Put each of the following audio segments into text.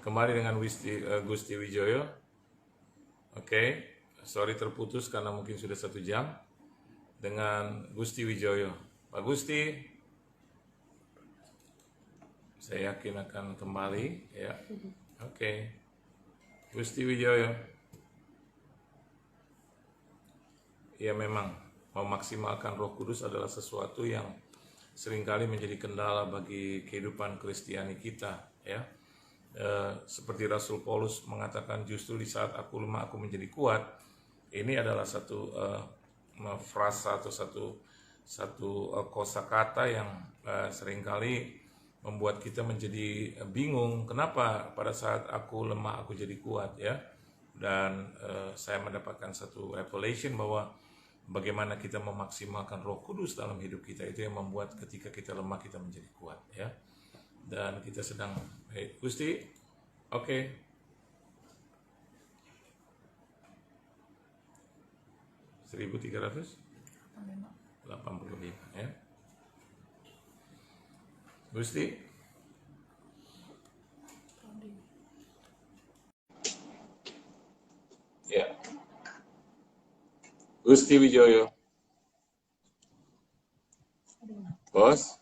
Kembali dengan Gusti Wijoyo. Oke, sorry terputus karena mungkin sudah 1 jam. Dengan Gusti Wijoyo. Pak Gusti, saya yakin akan kembali. Ya, oke. Gusti Wijoyo. Ya memang, memaksimalkan Roh Kudus adalah sesuatu yang seringkali menjadi kendala bagi kehidupan Kristiani kita. Ya. Seperti Rasul Paulus mengatakan, justru di saat aku lemah aku menjadi kuat. Ini adalah satu frasa atau satu kosakata yang seringkali membuat kita menjadi bingung. Kenapa pada saat aku lemah aku jadi kuat, ya? Dan saya mendapatkan satu revelation bahwa bagaimana kita memaksimalkan Roh Kudus dalam hidup kita, itu yang membuat ketika kita lemah kita menjadi kuat, ya. Dan kita sedang, Gusti, oke. 1385, ya. Gusti. Ya. Gusti Wijoyo. Bos?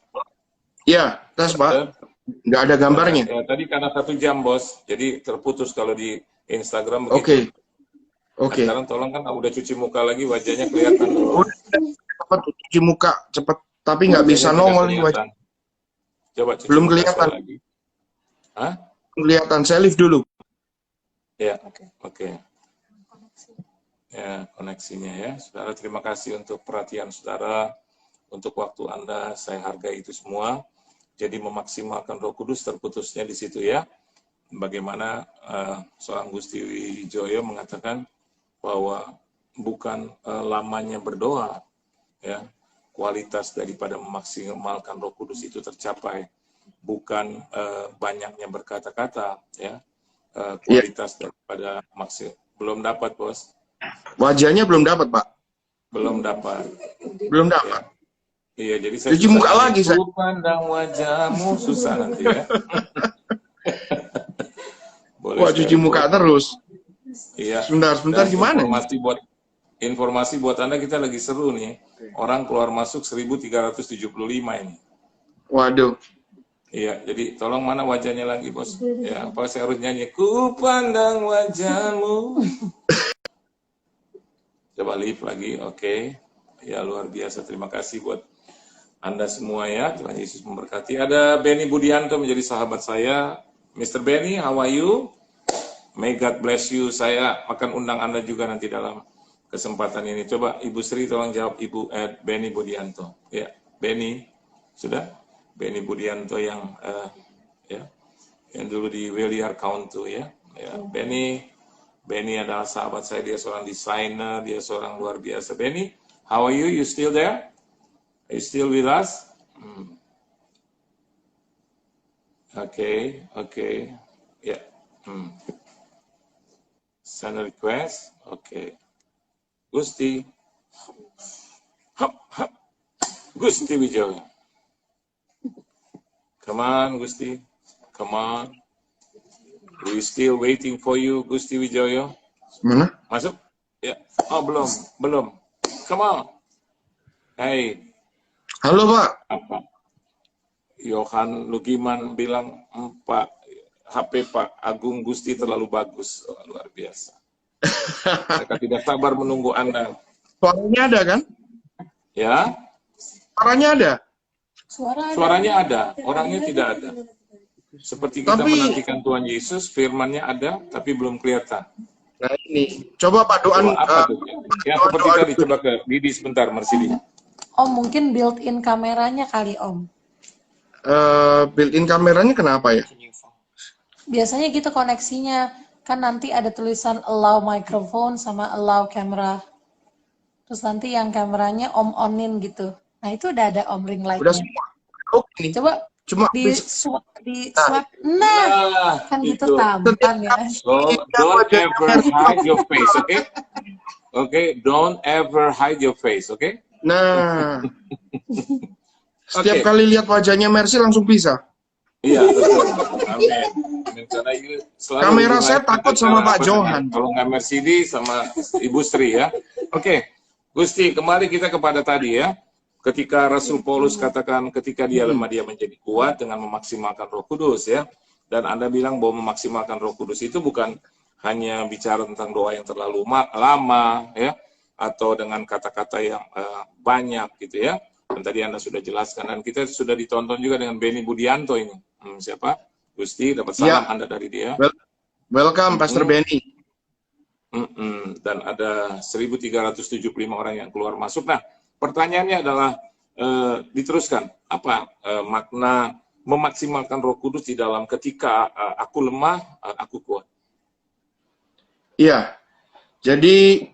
Ya, tes Pak. Nggak ada gambarnya. Ya, tadi karena 1 jam, Bos. Jadi terputus kalau di Instagram begitu. Oke. Oke. Sekarang tolong kan udah cuci muka lagi, wajahnya kelihatan. Cepat cuci muka, cepat. Tapi nggak bisa nongol nih wajah. Coba cuci belum muka kelihatan lagi. Hah? Kelihatan. Saya live dulu. Ya, oke. Ya, koneksinya ya. Saudara, terima kasih untuk perhatian saudara, untuk waktu Anda, saya hargai itu semua. Jadi memaksimalkan Roh Kudus, terputusnya di situ ya. Bagaimana seorang Gusti Wijoyo mengatakan bahwa bukan lamanya berdoa, ya, kualitas daripada memaksimalkan Roh Kudus itu tercapai, bukan banyaknya berkata-kata, ya, kualitas daripada maksimal. Belum dapat, Bos. Wajahnya belum dapat, Pak. Belum dapat. Belum dapat. Ya. Iya, jadi saya cuci muka lagi, saya. Pandang wajahmu susah nanti ya. Boleh. Wah, cuci muka terus. Iya. Sebentar gimana? Informasi buat Anda, kita lagi seru nih. Orang keluar masuk 1375 ini. Waduh. Iya, jadi tolong mana wajahnya lagi, Bos? Ya, apa saya harus nyanyi? Ku pandang wajahmu. Coba live lagi, oke. Ya, luar biasa. Terima kasih buat Anda semua ya. Tuhan Yesus memberkati. Ada Benny Budianto menjadi sahabat saya. Mr. Benny, how are you? May God bless you. Saya akan undang Anda juga nanti dalam kesempatan ini. Coba Ibu Sri tolong jawab Ibu Benny Budianto. Ya, Benny. Sudah? Benny Budianto yang ya, yang dulu di Williar County ya. Ya, Benny adalah sahabat saya, dia seorang desainer, dia seorang luar biasa. Benny, how are you? You still there? Are you still with us? Okay. Ya. Send a request. Okay. Gusti. Gusti Wijoyo. Come on, Gusti. Come on. We still waiting for you, Gusti Wijoyo. Mana? Masuk? Ya. Oh, belum. Come on. Hey. Halo, Pak. Apa? Yohan Lugiman bilang, Pak, HP Pak Agung Gusti terlalu bagus. Oh, luar biasa. Mereka tidak sabar menunggu Anda. Suaranya ada kan? Ya? Suaranya ada? Suaranya ada, orangnya tidak ada. Seperti kita menantikan Tuhan Yesus, firman-Nya ada, tapi belum kelihatan. Nah ini, coba Pak doan. Apa tuh? Ya, seperti tadi, coba ke Didi sebentar, Marsidi. Om, mungkin built-in kameranya kali, Om. Built-in kameranya kenapa ya? Biasanya gitu koneksinya. Kan nanti ada tulisan allow microphone sama allow camera. Terus nanti yang kameranya Om-onin gitu. Nah, itu udah ada Om ring light-nya. Udah semua. Oke. Coba cuma di swap. Nah, kan gitu tampan ya. So, don't ever hide your face, okay? Okay, don't ever hide your face, okay? Nah. Setiap kali lihat wajahnya Mercy langsung bisa. Iya, betul. Amin. Amin. Karena ini selalu Kamera hubungan saya kita takut sama dengan Pak apa Johan. kalau nggak Mercedes sama Ibu Sri ya. Oke, Gusti, kembali kita kepada tadi ya. Ketika Rasul Paulus katakan ketika dia lemah dia menjadi kuat dengan memaksimalkan Roh Kudus ya. Dan Anda bilang bahwa memaksimalkan Roh Kudus itu bukan hanya bicara tentang doa yang terlalu lama ya, atau dengan kata-kata yang banyak gitu ya. Dan tadi Anda sudah jelaskan, dan kita sudah ditonton juga dengan Benny Budianto ini. Siapa? Gusti, dapat salam Ya. Anda dari dia. Welcome, Pastor Benny. Dan ada 1.375 orang yang keluar masuk. Nah, pertanyaannya adalah, diteruskan, apa makna memaksimalkan Roh Kudus di dalam ketika aku lemah, aku kuat? Iya, jadi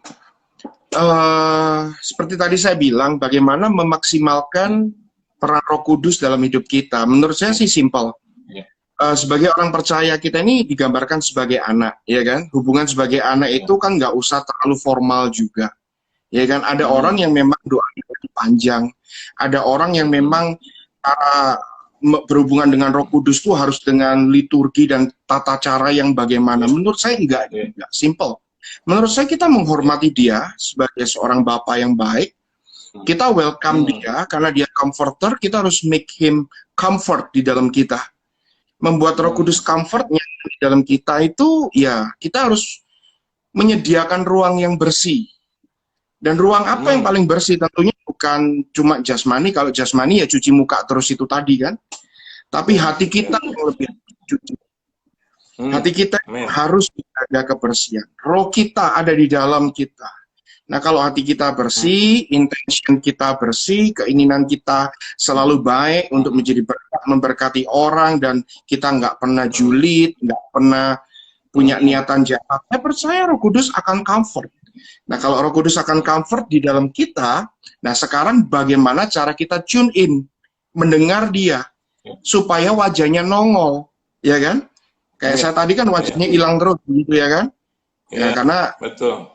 seperti tadi saya bilang, bagaimana memaksimalkan peran Roh Kudus dalam hidup kita. Menurut saya sih simpel. Sebagai orang percaya, kita ini digambarkan sebagai anak, ya kan? Hubungan sebagai anak itu kan nggak usah terlalu formal juga, ya kan? Ada orang yang memang doanya panjang, ada orang yang memang berhubungan dengan Roh Kudus tuh harus dengan liturgi dan tata cara yang bagaimana. Menurut saya enggak simple. Menurut saya kita menghormati dia sebagai seorang bapak yang baik. Kita welcome dia karena dia comforter, kita harus make him comfort di dalam kita. Membuat Roh Kudus comfortnya di dalam kita itu, ya kita harus menyediakan ruang yang bersih. Dan ruang apa yang paling bersih? Tentunya bukan cuma jasmani. Kalau jasmani ya cuci muka terus itu tadi kan. Tapi hati kita yang lebih cuci. Hati kita harus menjaga kebersihan. Roh kita ada di dalam kita. Nah, kalau hati kita bersih, intention kita bersih, keinginan kita selalu baik untuk menjadi berkat, memberkati orang, dan kita nggak pernah julid, nggak pernah punya niatan jahat, saya percaya Roh Kudus akan comfort. Nah, kalau Roh Kudus akan comfort di dalam kita, nah sekarang bagaimana cara kita tune in, mendengar dia, supaya wajahnya nongol, ya kan? Kayak saya tadi kan wajahnya hilang terus, gitu ya kan? Ya, karena betul.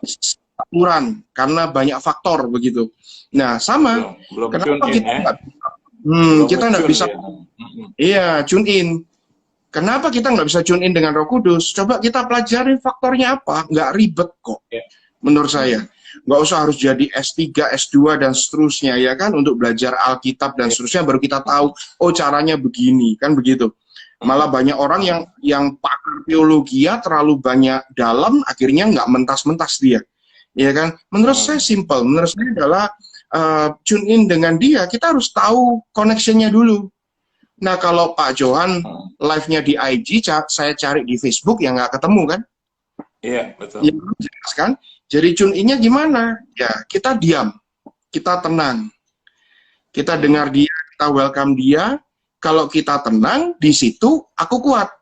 aturan, karena banyak faktor begitu. Nah, sama. Belum kenapa tune kita in, nggak kita nggak bisa, iya, tune in. Kenapa kita nggak bisa tune in dengan Roh Kudus? Coba kita pelajari faktornya apa. Nggak ribet kok, menurut saya. Nggak usah harus jadi S3, S2, dan seterusnya, ya kan? Untuk belajar Alkitab dan seterusnya, baru kita tahu, oh caranya begini, kan begitu. Malah banyak orang yang pakar teologi terlalu banyak dalam, akhirnya nggak mentas-mentas dia. Ya kan? Menurut saya simple. Menurut saya adalah tune in dengan dia, kita harus tahu connection-nya dulu. Nah, kalau Pak Johan live-nya di IG, saya cari di Facebook, ya nggak ketemu kan? Iya, betul. Ya, jelas kan? Jadi tune in-nya gimana? Ya, kita diam, kita tenang. Kita dengar dia, kita welcome dia. Kalau kita tenang, di situ aku kuat.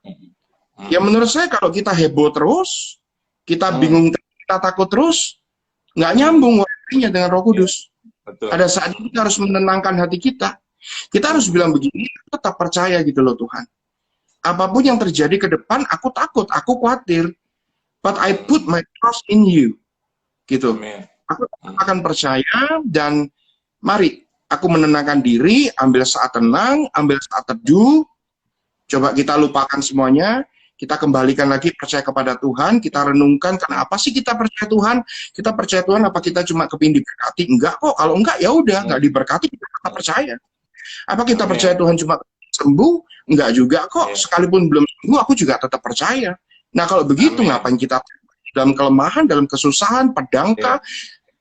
Ya menurut saya kalau kita heboh terus, kita bingung, kita takut terus, nggak nyambung waktunya dengan Roh Kudus. Betul. Ada saatnya kita harus menenangkan hati kita. Kita harus bilang begini, tetap percaya gitu loh Tuhan. Apapun yang terjadi ke depan, aku takut, aku khawatir. But I put my trust in you. Gitu. Aku akan percaya, dan mari aku menenangkan diri, ambil saat tenang, ambil saat teduh. Coba kita lupakan semuanya. Kita kembalikan lagi percaya kepada Tuhan, kita renungkan kenapa sih kita percaya Tuhan? Kita percaya Tuhan apa kita cuma kepingin diberkati? Enggak kok, kalau enggak ya udah, enggak diberkati kita tetap percaya. Apa kita percaya Tuhan cuma sembuh? Enggak juga kok, sekalipun belum sembuh aku juga tetap percaya. Nah kalau begitu ngapain kita dalam kelemahan, dalam kesusahan, pedangkah,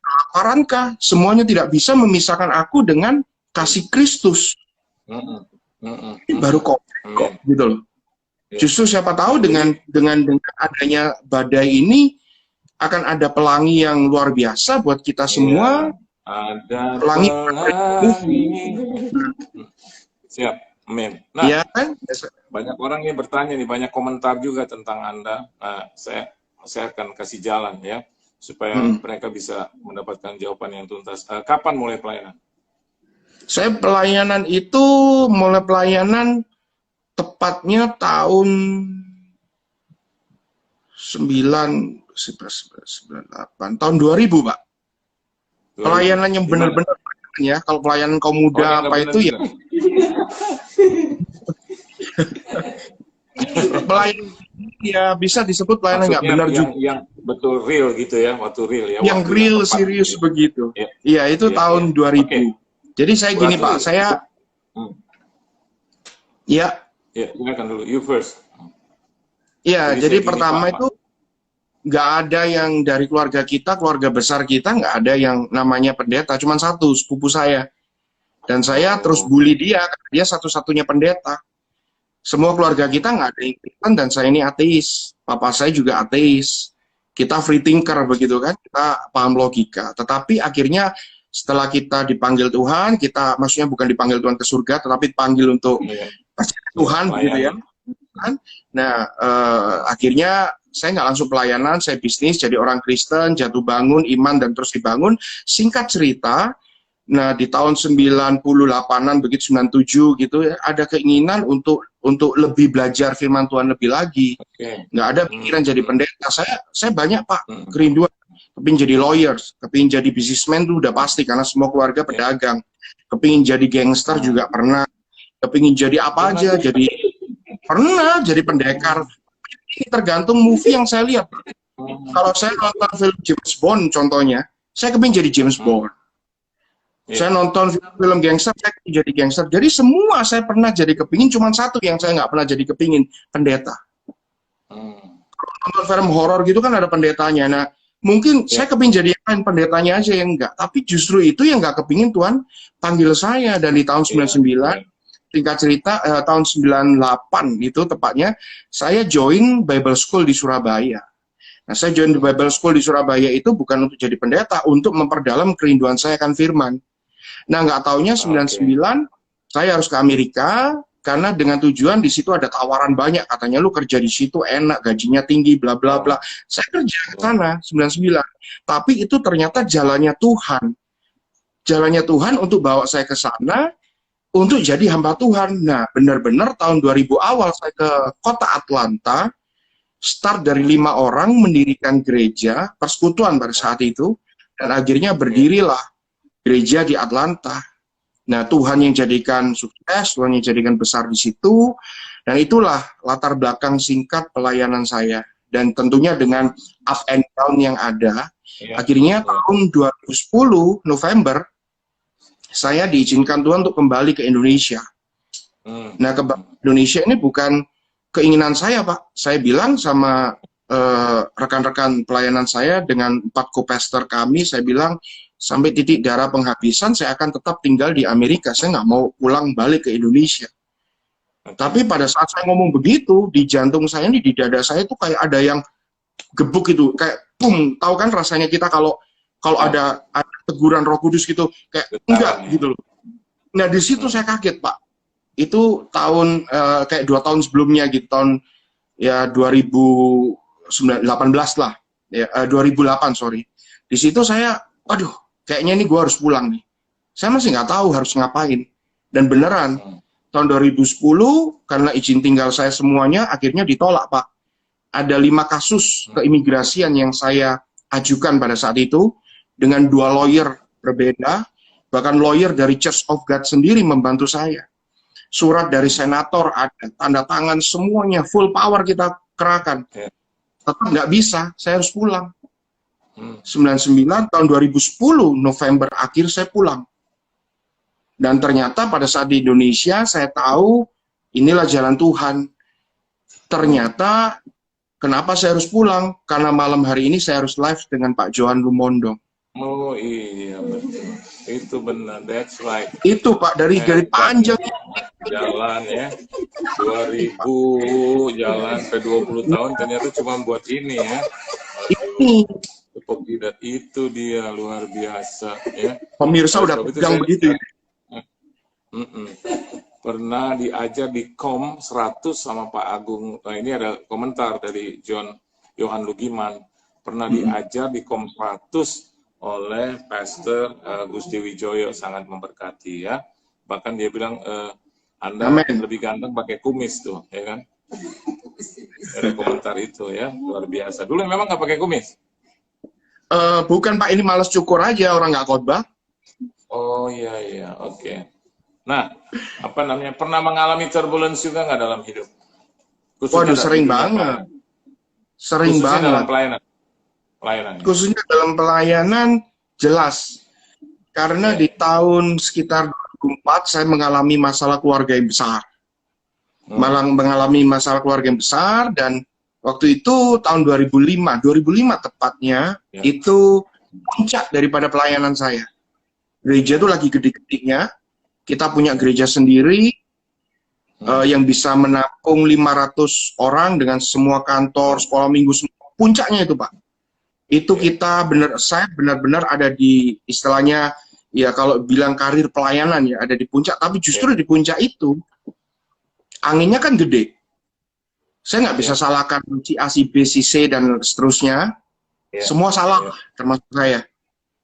kelaparan, semuanya tidak bisa memisahkan aku dengan kasih Kristus. Ini baru kok gitu loh. Justru siapa tahu dengan adanya badai ini akan ada pelangi yang luar biasa buat kita semua. Ada pelangi. Siap, amin. Nah, ya, kan? Banyak orang yang bertanya nih, banyak komentar juga tentang Anda. Nah, saya akan kasih jalan ya, supaya mereka bisa mendapatkan jawaban yang tuntas. Kapan mulai pelayanan? Saya pelayanan itu mulai pelayanan tepatnya tahun 98, tahun 2000, Pak. Pelayanan yang benar-benar ya, kalau pelayanan kaum muda apa itu ya. pelayanan ya bisa disebut pelayanan nggak Maksudnya benar juga. yang betul real gitu ya, waktu real ya. Yang Waktu real yang tepat serius gitu. begitu. Ya, Iya, itu ya, tahun ya. 2000. Oke. Jadi saya gini Berarti Pak, saya ya ya, silakan dulu. You first. ya Jadi jadi saya gini, pertama Pak. itu nggak ada yang dari keluarga kita, keluarga besar kita nggak ada yang namanya pendeta, cuma satu sepupu saya. Dan saya terus bully dia, karena dia satu-satunya pendeta. Semua keluarga kita nggak ada yang Kristen dan saya ini ateis. Papa saya juga ateis. Kita free thinker begitu kan, kita paham logika. Tetapi akhirnya setelah kita dipanggil Tuhan, kita maksudnya bukan dipanggil Tuhan ke surga, tetapi dipanggil untuk Tuhan begitu ya. Nah, akhirnya saya nggak langsung pelayanan, saya bisnis, jadi orang Kristen, jatuh bangun, iman, dan terus dibangun. Singkat cerita, nah di tahun 98-an, begitu 97 gitu, ada keinginan untuk lebih belajar firman Tuhan lebih lagi. Nggak ada pikiran jadi pendeta. Saya banyak Pak, kerinduan. Kepingin jadi lawyer, kepingin jadi businessman itu udah pasti, karena semua keluarga pedagang. Kepingin jadi gangster juga pernah. Kepingin jadi apa aja, jadi pernah jadi pendekar. Ini tergantung movie yang saya lihat. Kalau saya nonton film James Bond contohnya, saya kepingin jadi James Bond. Saya nonton film gangster, saya kepingin jadi gangster. Jadi semua saya pernah jadi kepingin, cuma satu yang saya nggak pernah jadi kepingin, pendeta. Nonton film horor gitu kan ada pendetanya. Nah, mungkin saya kepingin jadi yang pendetanya aja yang enggak. Tapi justru itu yang nggak kepingin Tuhan panggil saya. Dan di tahun 99, singkat cerita, tahun 98 itu tepatnya, saya join Bible School di Surabaya. Nah, saya join di Bible School di Surabaya itu bukan untuk jadi pendeta, untuk memperdalam kerinduan saya akan firman. Nah, nggak taunya 99, saya harus ke Amerika, karena dengan tujuan di situ ada tawaran banyak, katanya lu kerja di situ enak, gajinya tinggi, bla bla bla. Saya kerja ke sana 99, tapi itu ternyata jalannya Tuhan. Jalannya Tuhan untuk bawa saya ke sana, untuk jadi hamba Tuhan. Nah, benar-benar tahun 2000 awal saya ke kota Atlanta, start dari 5 orang, mendirikan gereja, persekutuan pada saat itu, dan akhirnya berdirilah gereja di Atlanta. Nah, Tuhan yang jadikan sukses, Tuhan yang jadikan besar di situ, dan itulah latar belakang singkat pelayanan saya. Dan tentunya dengan up and down yang ada, akhirnya tahun 2010, November, saya diizinkan Tuhan untuk kembali ke Indonesia. Nah, ke Indonesia ini bukan keinginan saya, Pak. Saya bilang sama rekan-rekan pelayanan saya dengan 4 co-pastor kami, saya bilang, sampai titik darah penghabisan, saya akan tetap tinggal di Amerika. Saya nggak mau pulang balik ke Indonesia. Tapi pada saat saya ngomong begitu, di jantung saya ini, di dada saya itu kayak ada yang gebuk gitu, kayak pum. Tahu kan rasanya kita kalau ada teguran Roh Kudus gitu, kayak enggak gitu loh. Nah, di situ saya kaget, Pak. Itu tahun kayak 2 tahun sebelumnya gitu, tahun ya 2018 lah, ya 2008 sorry. Di situ saya, aduh, kayaknya ini gue harus pulang nih. Saya masih nggak tahu harus ngapain. Dan beneran, tahun 2010, karena izin tinggal saya semuanya, akhirnya ditolak, Pak. Ada 5 kasus keimigrasian yang saya ajukan pada saat itu, dengan 2 lawyer berbeda, bahkan lawyer dari Church of God sendiri membantu saya. Surat dari senator ada, tanda tangan, semuanya, full power kita kerahkan. Tetap nggak bisa, saya harus pulang. 99, tahun 2010, November akhir saya pulang. Dan ternyata pada saat di Indonesia, saya tahu inilah jalan Tuhan. Ternyata, kenapa saya harus pulang? Karena malam hari ini saya harus live dengan Pak Johan Lumondo. Oh iya, betul. Itu benar, that's right. Itu Pak, dari panjang. Jalan ya, 2000 jalan ke 20 tahun, ternyata cuma buat ini ya. Ini. Itu dia, luar biasa ya. Pemirsa udah pegang begitu. Pernah diajar di KOM 100 sama Pak Agung. Nah, ini ada komentar dari Johan Lugiman. Pernah diajar di KOM 100 oleh Pastor Gusti Wijoyo, sangat memberkati ya. Bahkan dia bilang Anda lebih ganteng pakai kumis tuh, ya kan? Ada komentar itu ya, luar biasa. Dulu memang nggak pakai kumis? Bukan Pak, ini males cukur aja, orang nggak khotbah. Oh iya, oke. Nah, apa namanya? Pernah mengalami turbulence juga nggak dalam hidup? Khususnya Waduh, sering di dunia banget. pelayanan. Sering Khususnya dalam banget. pelayanan. Khususnya dalam pelayanan, jelas. Karena Iya. di tahun sekitar 2004, saya mengalami masalah keluarga yang besar. Malah mengalami masalah keluarga yang besar, dan waktu itu tahun 2005 tepatnya, Ya. itu puncak daripada pelayanan saya. Gereja itu lagi gede-gedenya, kita punya gereja sendiri, yang bisa menampung 500 orang dengan semua kantor, sekolah minggu, semua. Puncaknya itu, Pak. Itu saya benar-benar ada di istilahnya, ya kalau bilang karir pelayanan ya, ada di puncak, tapi justru di puncak itu, anginnya kan gede. Saya nggak bisa salahkan si A, si B, si C, dan seterusnya. Semua salah, termasuk saya.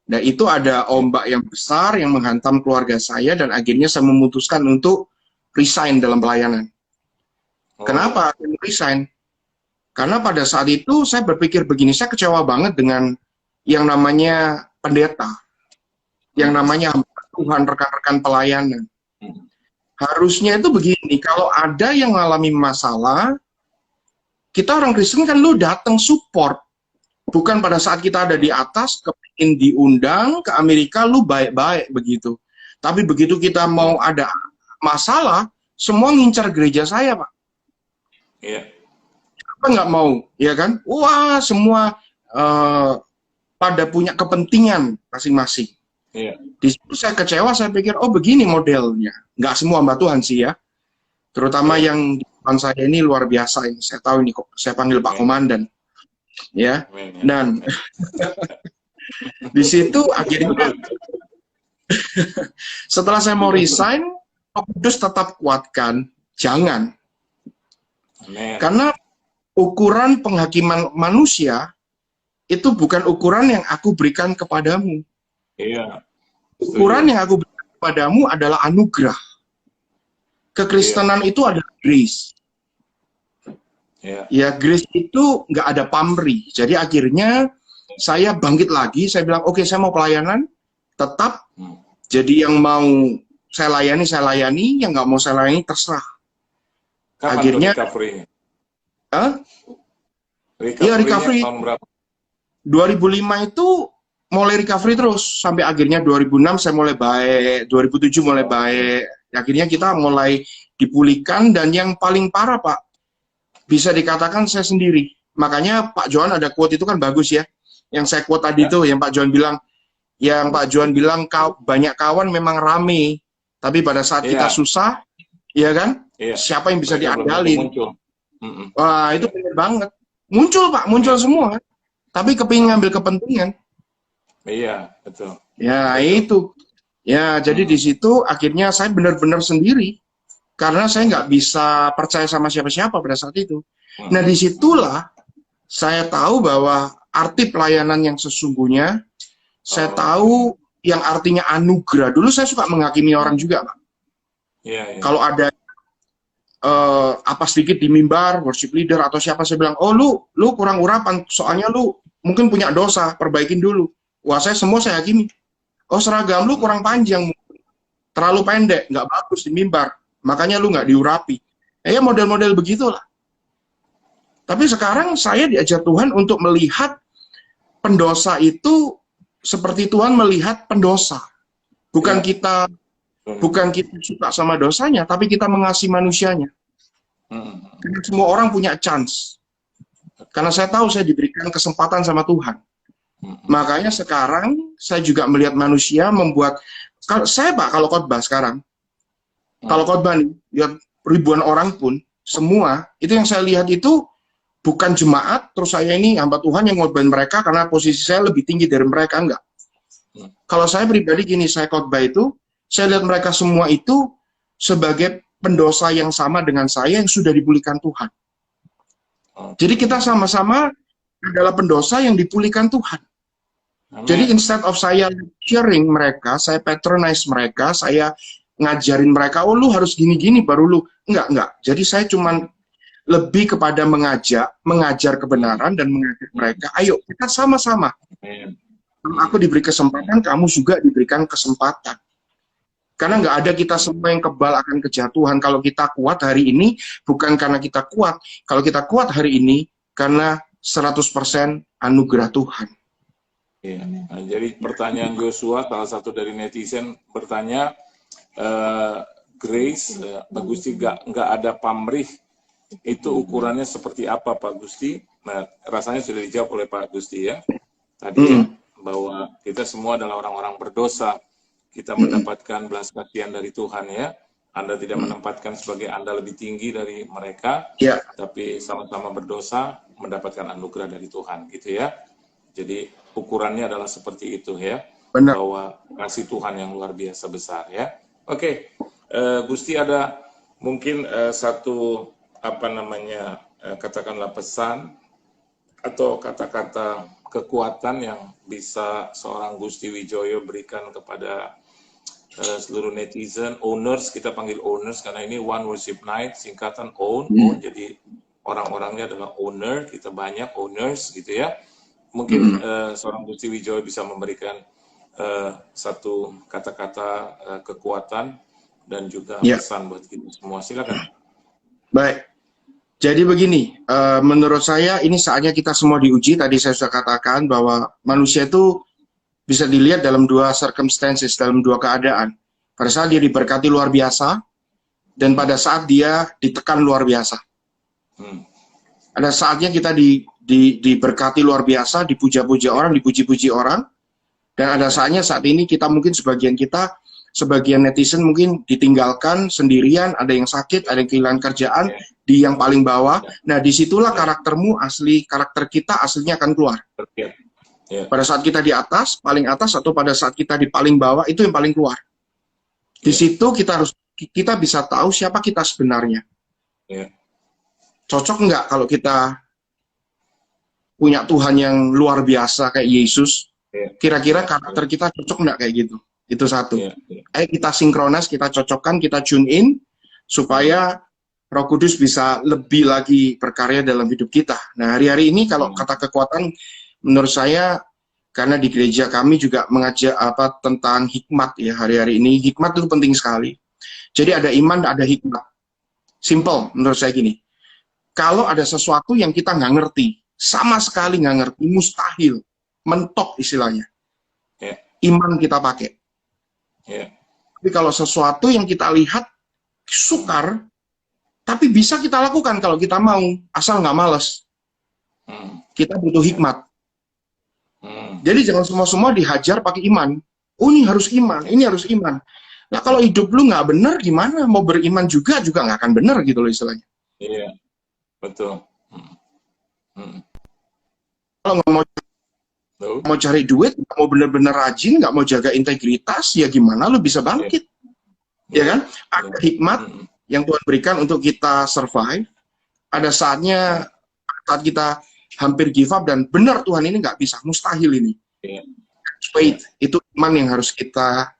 Nah, itu ada ombak yang besar yang menghantam keluarga saya, dan akhirnya saya memutuskan untuk resign dalam pelayanan. Kenapa saya resign? Karena pada saat itu saya berpikir begini, saya kecewa banget dengan yang namanya pendeta, yang namanya Tuhan, rekan-rekan pelayanan. Harusnya itu begini, kalau ada yang mengalami masalah, kita orang Kristen kan lu datang support. Bukan pada saat kita ada di atas, kepingin diundang ke Amerika, lu baik-baik begitu. Tapi begitu kita mau ada masalah, semua ngincar gereja saya, Pak. Iya. Apa nggak mau, ya kan? Wah, semua pada punya kepentingan masing-masing. Iya. Di situ saya kecewa, saya pikir, oh begini modelnya. Nggak semua hamba Tuhan sih ya. Terutama yang di depan saya ini luar biasa. Ini saya tahu ini kok, saya panggil Pak Komandan. Ya, dan di situ akhirnya setelah saya mau resign, Roh Kudus tetap kuatkan, jangan. Karena ukuran penghakiman manusia itu bukan ukuran yang aku berikan kepadamu. Iya. Ukuran yang aku berikan kepadamu adalah anugerah. Kekristenan itu adalah grace. Ya, grace itu nggak ada pamrih. Jadi akhirnya saya bangkit lagi, saya bilang, oke, saya mau pelayanan, tetap. Jadi yang mau saya layani, yang nggak mau saya layani, terserah. Kapan akhirnya recovery-nya? Iya, recovery. Tahun berapa? 2005 itu mulai recovery terus, sampai akhirnya 2006 saya mulai baik, 2007 mulai baik. Akhirnya kita mulai dipulihkan, dan yang paling parah, Pak, bisa dikatakan saya sendiri. Makanya Pak Johan ada quote itu kan bagus ya. Yang saya quote tadi itu, yang Pak Johan bilang, banyak kawan memang rame, tapi pada saat kita susah, ya kan, siapa yang bisa diandalin? Wah, itu benar banget. Muncul, Pak, muncul semua. Tapi kepingin ngambil kepentingan. Iya, betul. Ya, itu. Ya, jadi di situ akhirnya saya benar-benar sendiri. Karena saya nggak bisa percaya sama siapa-siapa pada saat itu. Nah, disitulah saya tahu bahwa arti pelayanan yang sesungguhnya, saya tahu yang artinya anugerah. Dulu saya suka menghakimi orang juga, Pak. Kalau ada apa sedikit di mimbar, worship leader atau siapa, saya bilang, oh lu kurang urapan, soalnya lu mungkin punya dosa, perbaikin dulu. Wah, semua saya hakimi. Oh, seragam lu kurang panjang, terlalu pendek, nggak bagus di mimbar, makanya lu nggak diurapi. Ya model-model begitulah. Tapi sekarang saya diajar Tuhan untuk melihat pendosa itu seperti Tuhan melihat pendosa. Bukan kita suka sama dosanya, tapi kita mengasihi manusianya. Karena semua orang punya chance. Karena saya tahu saya diberikan kesempatan sama Tuhan. Makanya sekarang saya juga melihat manusia membuat, kalau khotbah sekarang, kalau khotbah nih, lihat ribuan orang pun, semua, itu yang saya lihat itu bukan jemaat, terus saya ini hamba Tuhan yang ngotbahin mereka karena posisi saya lebih tinggi dari mereka, enggak. Kalau saya pribadi gini, saya khotbah itu, saya lihat mereka semua itu sebagai pendosa yang sama dengan saya yang sudah dipulihkan Tuhan. Jadi kita sama-sama adalah pendosa yang dipulihkan Tuhan. Jadi instead of saya sharing mereka, saya patronize mereka, saya ngajarin mereka, oh lu harus gini-gini baru lu. Enggak. Jadi saya cuman lebih kepada mengajar kebenaran dan mengajak mereka, ayo kita sama-sama. Aku diberi kesempatan, kamu juga diberikan kesempatan. Karena nggak ada kita semua yang kebal akan kejatuhan. Kalau kita kuat hari ini, bukan karena kita kuat. Kalau kita kuat hari ini, karena 100% anugerah Tuhan. Iya. Nah, jadi pertanyaan Joshua, salah satu dari netizen bertanya, Grace, Pak Gusti, nggak ada pamrih, itu ukurannya seperti apa Pak Gusti? Nah, rasanya sudah dijawab oleh Pak Gusti ya. Tadi ya, bahwa kita semua adalah orang-orang berdosa. Kita mendapatkan belas kasihan dari Tuhan ya. Anda tidak menempatkan sebagai Anda lebih tinggi dari mereka, tapi sama-sama berdosa mendapatkan anugerah dari Tuhan gitu ya. Jadi ukurannya adalah seperti itu ya. Benar. Bahwa kasih Tuhan yang luar biasa besar ya. Oke, Gusti ada mungkin satu katakanlah pesan atau kata-kata kekuatan yang bisa seorang Gusti Wijoyo berikan kepada seluruh netizen, owners, kita panggil owners karena ini One Worship Night, singkatan own, jadi orang-orangnya adalah owner, kita banyak owners gitu ya. Mungkin seorang Gusti Wijoyo bisa memberikan satu kata-kata kekuatan dan juga pesan buat kita semua. Silakan. Baik. Jadi begini, menurut saya ini saatnya kita semua diuji. Tadi saya sudah katakan bahwa manusia itu bisa dilihat dalam dua circumstances, dalam dua keadaan. Pada saat dia diberkati luar biasa, dan pada saat dia ditekan luar biasa. Ada saatnya kita diberkati luar biasa, dipuja-puja orang, dipuji-puji orang, dan ada saatnya saat ini kita mungkin sebagian netizen mungkin ditinggalkan sendirian, ada yang sakit, ada yang kehilangan kerjaan, di yang paling bawah. Nah, disitulah karakter kita aslinya akan keluar. Pada saat kita di atas, paling atas, atau pada saat kita di paling bawah, itu yang paling keluar. Di situ kita bisa tahu siapa kita sebenarnya. Cocok nggak kalau kita punya Tuhan yang luar biasa kayak Yesus? Kira-kira karakter kita cocok nggak kayak gitu? Itu satu. Ayo kita sinkronis, kita cocokkan, kita tune in, supaya Roh Kudus bisa lebih lagi berkarya dalam hidup kita. Nah, hari-hari ini kalau kata kekuatan, menurut saya, karena di gereja kami juga mengajak tentang hikmat ya, hari-hari ini hikmat itu penting sekali. Jadi ada iman, ada hikmat. Simple menurut saya gini. Kalau ada sesuatu yang kita nggak ngerti, sama sekali nggak ngerti, mustahil, mentok istilahnya. Iman kita pakai. Tapi kalau sesuatu yang kita lihat sukar, tapi bisa kita lakukan kalau kita mau, asal nggak males. Kita butuh hikmat. Jadi jangan semua dihajar pakai iman. Oh, ini harus iman, ini harus iman. Nah, kalau hidup lu nggak benar, gimana? Mau beriman juga nggak akan benar gitu loh istilahnya. Iya, betul. Kalau nggak mau cari duit, nggak mau benar-benar rajin, nggak mau jaga integritas, ya gimana lu bisa bangkit? Ya kan? Ada hikmat yang Tuhan berikan untuk kita survive. Ada saatnya saat kita hampir give up dan benar Tuhan ini nggak bisa, mustahil ini. Wait, itu iman yang harus kita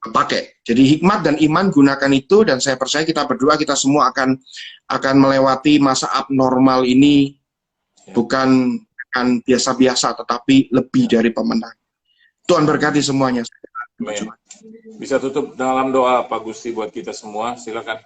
pakai. Jadi hikmat dan iman gunakan itu, dan saya percaya kita berdoa kita semua akan melewati masa abnormal ini bukan biasa-biasa, tetapi lebih dari pemenang. Tuhan berkati semuanya. Bisa tutup dalam doa Pak Gusti buat kita semua, silakan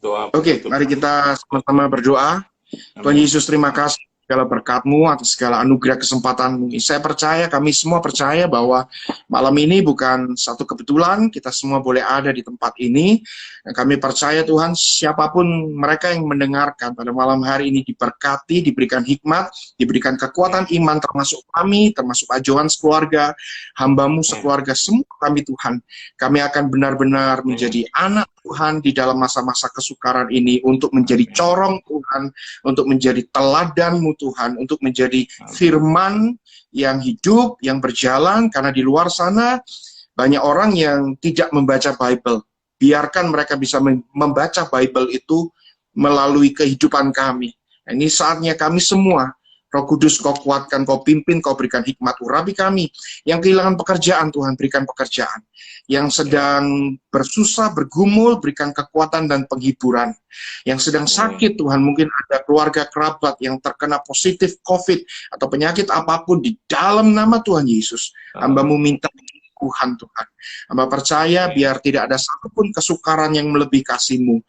doa. Oke, mari kita sama-sama berdoa. Tuhan Yesus, terima kasih segala berkat-Mu, atas segala anugerah kesempatan-Mu. Saya percaya, kami semua percaya bahwa malam ini bukan satu kebetulan, kita semua boleh ada di tempat ini. Dan kami percaya Tuhan, siapapun mereka yang mendengarkan pada malam hari ini diberkati, diberikan hikmat, diberikan kekuatan iman, termasuk kami, termasuk Pak Johan sekeluarga, hamba-Mu sekeluarga, semua kami Tuhan. Kami akan benar-benar menjadi anak Tuhan di dalam masa-masa kesukaran ini, untuk menjadi corong Tuhan, untuk menjadi teladan-Mu Tuhan, untuk menjadi firman yang hidup, yang berjalan, karena di luar sana banyak orang yang tidak membaca Bible. Biarkan mereka bisa membaca Bible itu melalui kehidupan kami. Nah, ini saatnya kami semua, Roh Kudus, Kau kuatkan, Kau pimpin, Kau berikan hikmat, urapi kami. Yang kehilangan pekerjaan, Tuhan, berikan pekerjaan. Yang sedang bersusah, bergumul, berikan kekuatan dan penghiburan. Yang sedang sakit, Tuhan, mungkin ada keluarga kerabat yang terkena positif COVID atau penyakit apapun, di dalam nama Tuhan Yesus, hamba-Mu minta Tuhan. Hamba percaya biar tidak ada satupun kesukaran yang melebihi kasih-Mu.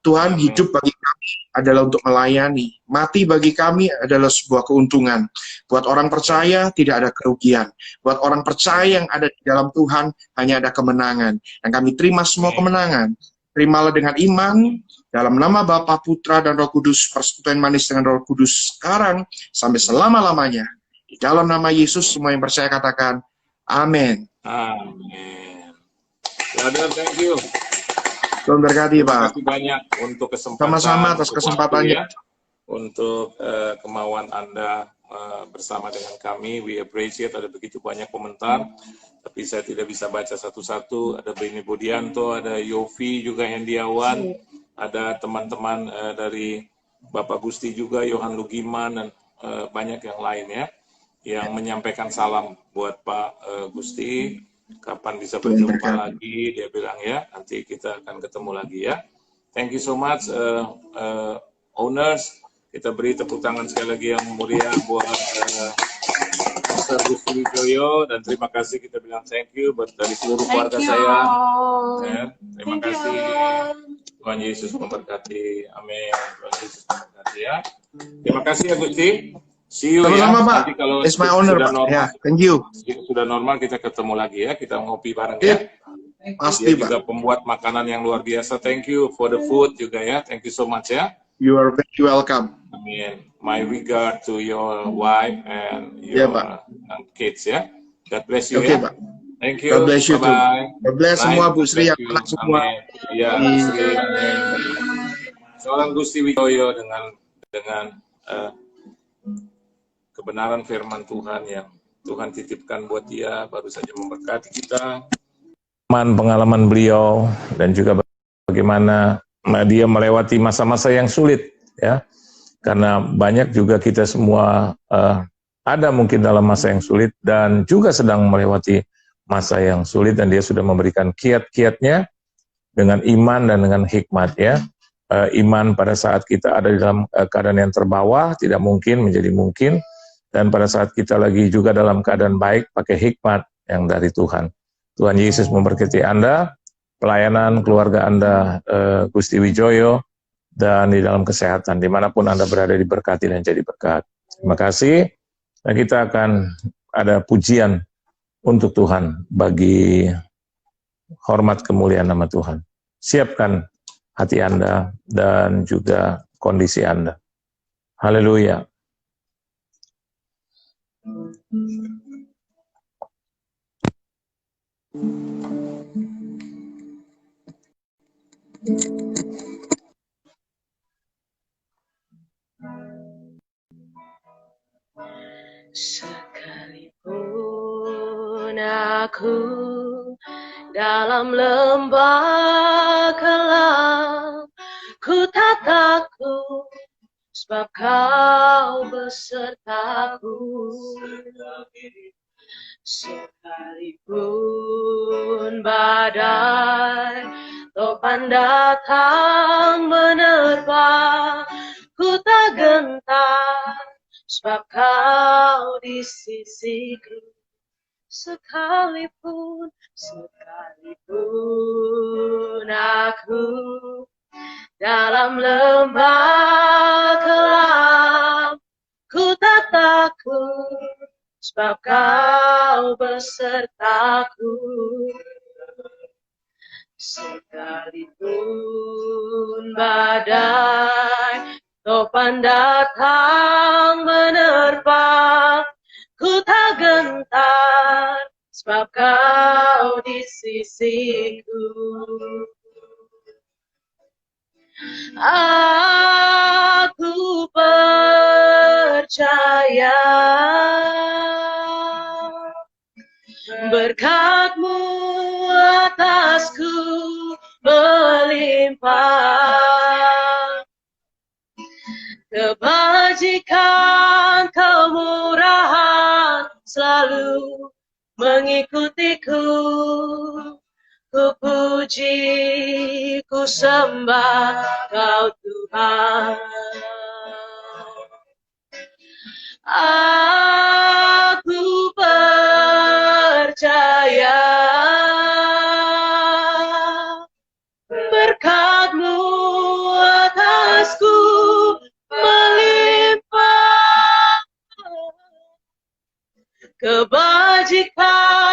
Tuhan, hidup bagi kami adalah untuk melayani. Mati bagi kami adalah sebuah keuntungan. Buat orang percaya, tidak ada kerugian. Buat orang percaya yang ada di dalam Tuhan, hanya ada kemenangan. Dan kami terima semua kemenangan. Terimalah dengan iman, dalam nama Bapa, Putra, dan Roh Kudus, persekutuan manis dengan Roh Kudus sekarang, sampai selama-lamanya. Di dalam nama Yesus, semua yang percaya katakan, amin. Amin. Brother, thank you. Tuhan berkati, Terima Pak. kasih banyak untuk kesempatan. Sama-sama atas untuk kesempatannya. waktu, untuk kemauan Anda bersama dengan kami. We appreciate, ada begitu banyak komentar, tapi saya tidak bisa baca satu-satu. Ada Beni Budianto, ada Yofi juga, Hendiawan, ada teman-teman dari Bapak Gusti juga, Yohan Lugiman, dan banyak yang lain ya, yang menyampaikan salam buat Pak Gusti. Kapan bisa berjumpa lagi, dia bilang ya, nanti kita akan ketemu lagi ya. Thank you so much, owners. Kita beri tepuk tangan sekali lagi yang mulia buat Pastor Gusti Wijoyo, dan terima kasih, kita bilang thank you buat dari seluruh keluarga saya. Ya, terima kasih. Tuhan Yesus memberkati. Amin. Tuhan Yesus memberkati ya. Terima kasih ya Gusti. See you ya. Nanti kalau it's my honor, sudah Pak. normal, Ya, thank you. Sudah normal kita ketemu lagi ya. Kita ngopi bareng ya. Pasti, Dia juga Pak. pembuat makanan yang luar biasa. Thank you for the food juga ya. Thank you so much ya. You are very welcome. Amin. My regard to your wife and your kids ya. God bless you ya. Pak. Thank you. God bless you too. Bye-bye. God bless semua, Bu Sri, anak semua. Iya, Bu Sri. Amin. Seorang Gusti Wijoyo dengan kebenaran firman Tuhan yang Tuhan titipkan buat dia, baru saja memberkati kita. Pengalaman beliau dan juga bagaimana dia melewati masa-masa yang sulit ya, karena banyak juga kita semua ada mungkin dalam masa yang sulit dan juga sedang melewati masa yang sulit, dan dia sudah memberikan kiat-kiatnya dengan iman dan dengan hikmat ya. Iman pada saat kita ada dalam keadaan yang terbawa tidak mungkin menjadi mungkin, dan pada saat kita lagi juga dalam keadaan baik pakai hikmat yang dari Tuhan. Tuhan Yesus memberkati Anda, pelayanan keluarga Anda, Gusti Wijoyo, dan di dalam kesehatan dimanapun Anda berada diberkati dan jadi berkat. Terima kasih. Dan kita akan ada pujian untuk Tuhan bagi hormat kemuliaan nama Tuhan. Siapkan hati Anda dan juga kondisi Anda. Haleluya. Sekalipun aku dalam lembah kelam, ku tak takut, sebab kau besertaku. Sekalipun badai topan datang menerpa, ku tak gentar, sebab kau di sisiku. Sekalipun aku dalam lembah kelam, ku tak takut, sebab kau besertaku. Sekalipun badai topan datang menerpa, ku tak gentar, sebab kau di sisiku. Aku percaya berkat-Mu atasku melimpah, kebajikan, kemurahan selalu mengikutiku. Ku puji, ku sembah Kau Tuhan. Aku percaya kebajikan